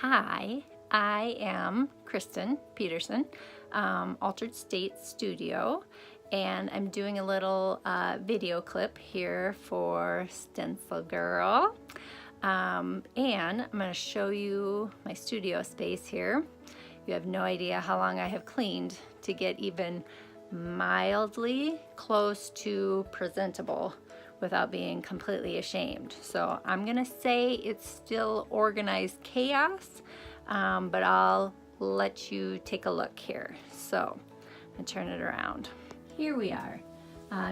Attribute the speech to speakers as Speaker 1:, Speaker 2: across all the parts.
Speaker 1: Hi, I am Kristen Peterson, Altered State Studio, and I'm doing a little video clip here for Stencil Girl. And I'm going to show you my studio space here. You have no idea how long I have cleaned to get even mildly close to presentable without being completely ashamed. So I'm gonna say it's still organized chaos, but I'll let you take a look here. So I'm gonna turn it around. Here we are,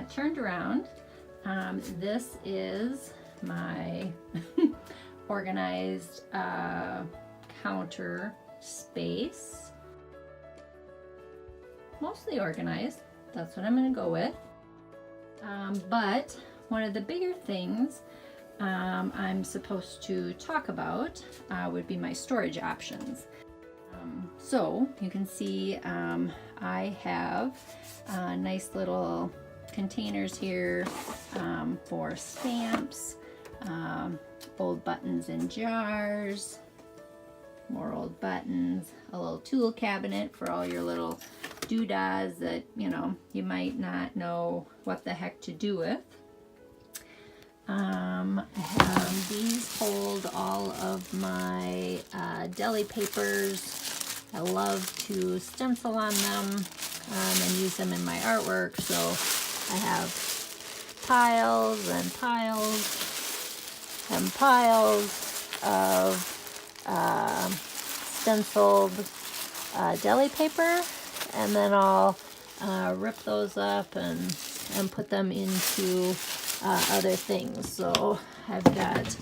Speaker 1: turned around. This is my organized counter space. Mostly organized, that's what I'm gonna go with. But one of the bigger things I'm supposed to talk about would be my storage options. So you can see I have nice little containers here for stamps, old buttons in jars, more old buttons, a little tool cabinet for all your little doodads that you might not know what the heck to do with. These hold all of my deli papers. I love to stencil on them and use them in my artwork, so I have piles and piles and piles of stenciled deli paper, and then I'll rip those up and put them into other things. So I've got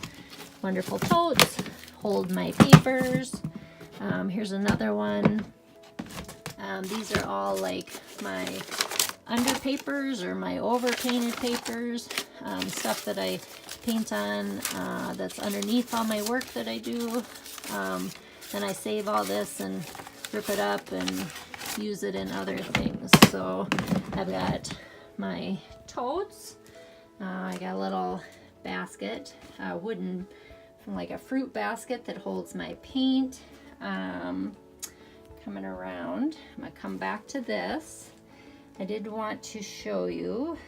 Speaker 1: wonderful totes, hold my papers. Here's another one. These are all like my under papers or my over painted papers, stuff that I paint on that's underneath all my work that I do. Then I save all this and rip it up and use it in other things. So I've got my totes. I got a little basket, wooden, like a fruit basket that holds my paint. Coming around, I'm gonna come back to this. I did want to show you.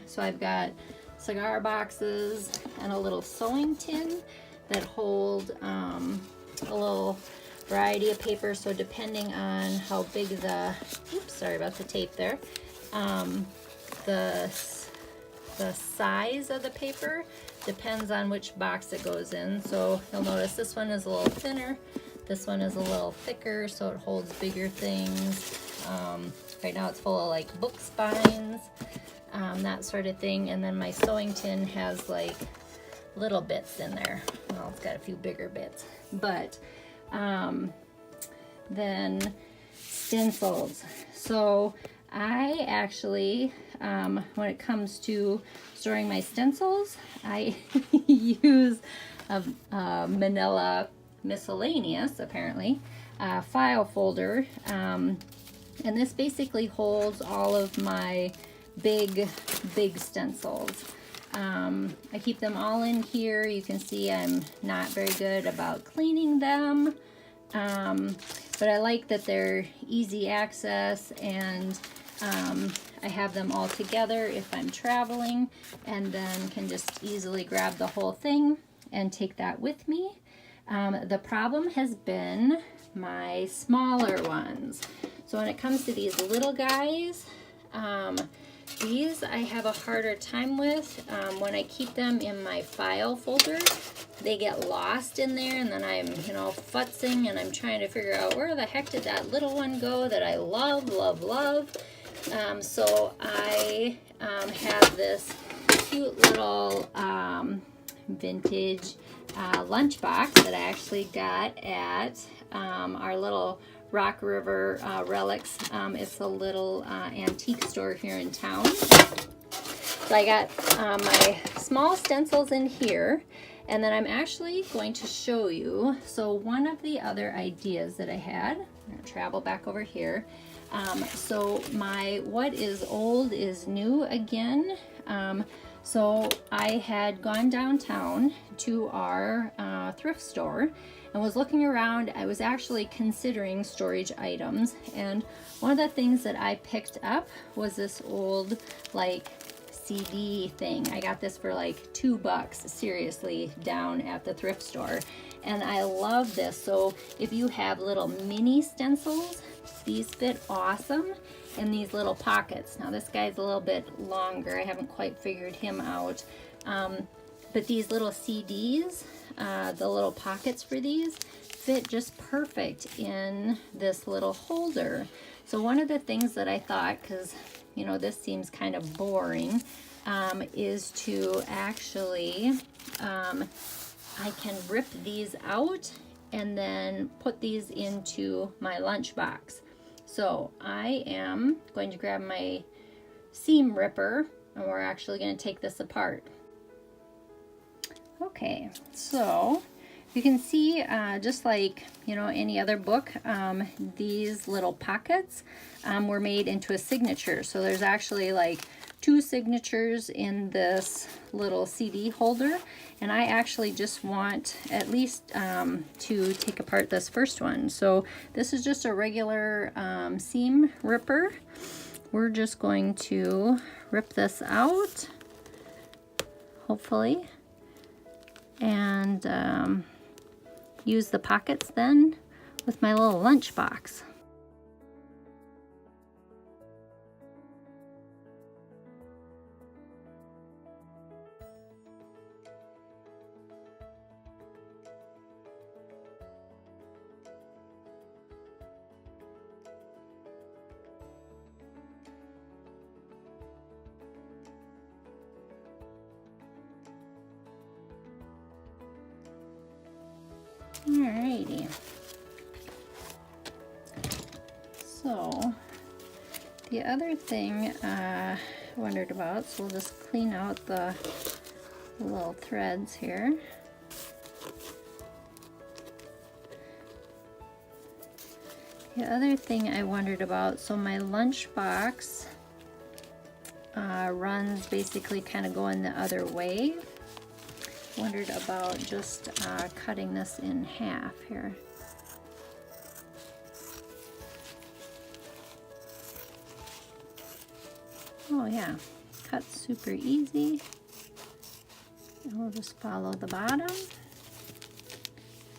Speaker 1: So I've got cigar boxes and a little sewing tin that hold a little variety of paper. So depending on how big the, oops, sorry about the tape there, the size of the paper depends on which box it goes in. So you'll notice this one is a little thinner, this one is a little thicker, so it holds bigger things. Right now it's full of like book spines, that sort of thing. And then my sewing tin has like little bits in there. Well, it's got a few bigger bits, but then stencils. So I actually, when it comes to storing my stencils, I use a manila miscellaneous, apparently, file folder. And this basically holds all of my big stencils. I keep them all in here. You can see I'm not very good about cleaning them, but I like that they're easy access, and I have them all together if I'm traveling, and then can just easily grab the whole thing and take that with me. The problem has been my smaller ones. So when it comes to these little guys, these I have a harder time with. When I keep them in my file folder, they get lost in there, and then I'm, futzing, and I'm trying to figure out where the heck did that little one go that I love. So I have this cute little vintage lunchbox that I actually got at our little Rock River Relics. It's a little antique store here in town. So I got my small stencils in here, and then I'm actually going to show you. So one of the other ideas that I had, I'm gonna travel back over here. So my what is old is new again. So I had gone downtown to our thrift store, and was looking around. I was actually considering storage items, and one of the things that I picked up was this old like CD thing. I got this for like $2, seriously, down at the thrift store, and I love this. So if you have little mini stencils, these fit awesome in these little pockets. Now this guy's a little bit longer. I haven't quite figured him out. But these little CDs, the little pockets for these, fit just perfect in this little holder. So one of the things that I thought, because you know this seems kind of boring, is to actually, I can rip these out and then put these into my lunchbox. So I am going to grab my seam ripper, and we're actually going to take this apart. Okay, so you can see, just like, you know, any other book, these little pockets were made into a signature. So there's actually like 2 signatures in this little CD holder, and I actually just want at least to take apart this first one. So this is just a regular seam ripper. We're just going to rip this out, hopefully, and use the pockets then with my little lunch box. Alrighty. So the other thing I wondered about, so we'll just clean out the little threads here. The other thing I wondered about, so my lunch box runs basically kind of going the other way. Wondered about just cutting this in half here. Oh yeah, cuts super easy. And we'll just follow the bottom,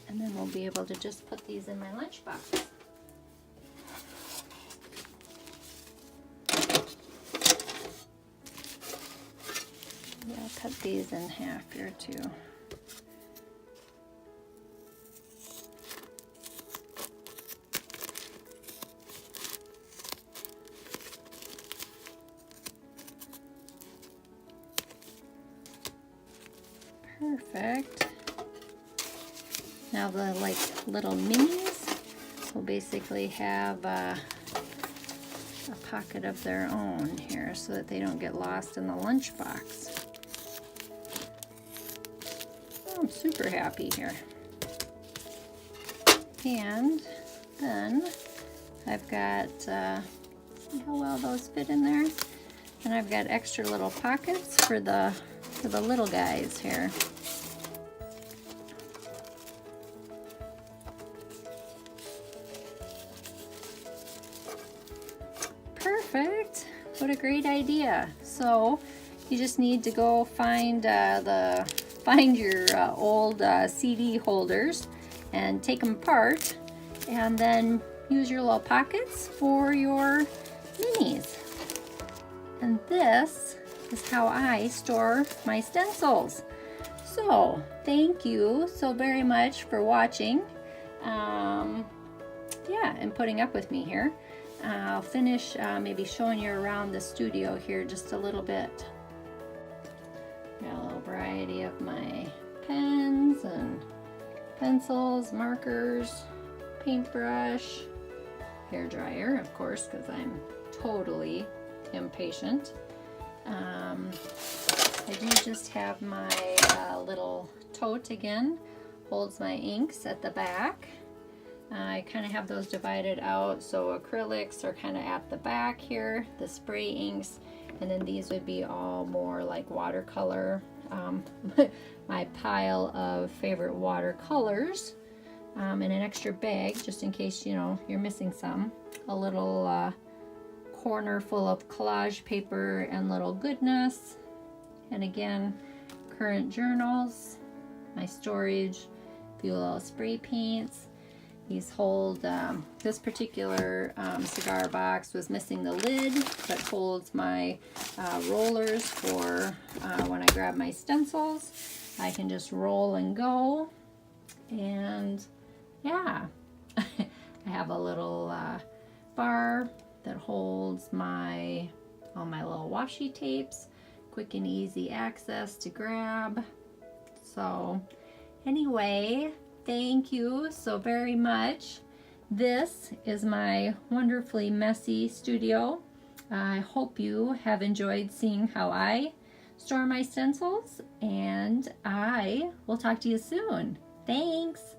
Speaker 1: and then we'll be able to just put these in my lunchbox. Yeah, I'll cut these in half here too. Perfect. Now the like little minis will basically have a pocket of their own here so that they don't get lost in the lunchbox. I'm super happy here. And then I've got, see how well those fit in there? And I've got extra little pockets for the little guys here. Perfect. What a great idea. So you just need to go find your old CD holders and take them apart, and then use your little pockets for your minis. And this is how I store my stencils. So thank you so very much for watching, yeah, and putting up with me here. I'll finish maybe showing you around the studio here just a little bit. Got a little variety of my pens and pencils, markers, paintbrush, hair dryer, of course, because I'm totally impatient. I do just have my little tote again, holds my inks at the back. I kind of have those divided out, so acrylics are kind of at the back here, the spray inks, and then these would be all more like watercolor. My pile of favorite watercolors in an extra bag, just in case, you know, you're missing some. A little corner full of collage paper and little goodness. And again, current journals, my storage, few little spray paints. These hold, this particular cigar box was missing the lid, but holds my rollers for when I grab my stencils. I can just roll and go. And yeah, I have a little bar that holds all my little washi tapes. Quick and easy access to grab. So anyway, thank you so very much. This is my wonderfully messy studio. I hope you have enjoyed seeing how I store my stencils, and I will talk to you soon. Thanks.